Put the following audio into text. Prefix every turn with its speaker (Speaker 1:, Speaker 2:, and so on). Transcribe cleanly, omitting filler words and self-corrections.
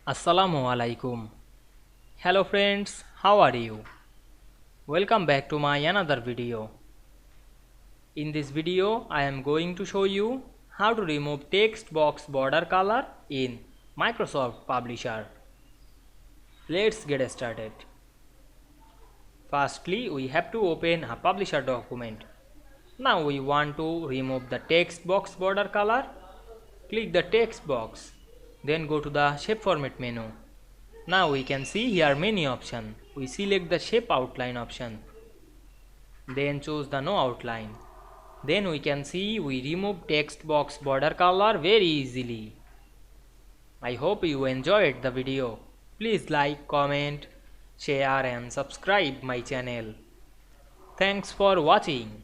Speaker 1: Assalamu Walaikum. Hello friends, how are you? Welcome back to my another video. In this video, I am going to show you how to remove text box border color in Microsoft Publisher. Let's get started. Firstly, we have to open a Publisher document. Now we want to remove the text box border color. Click the text box. Then go to the shape format menu. Now we can see here many options. We select the shape outline option. Then choose the no outline. Then we can see we remove text box border color very easily. I hope you enjoyed the video. Please like, comment, share and subscribe my channel. Thanks for watching.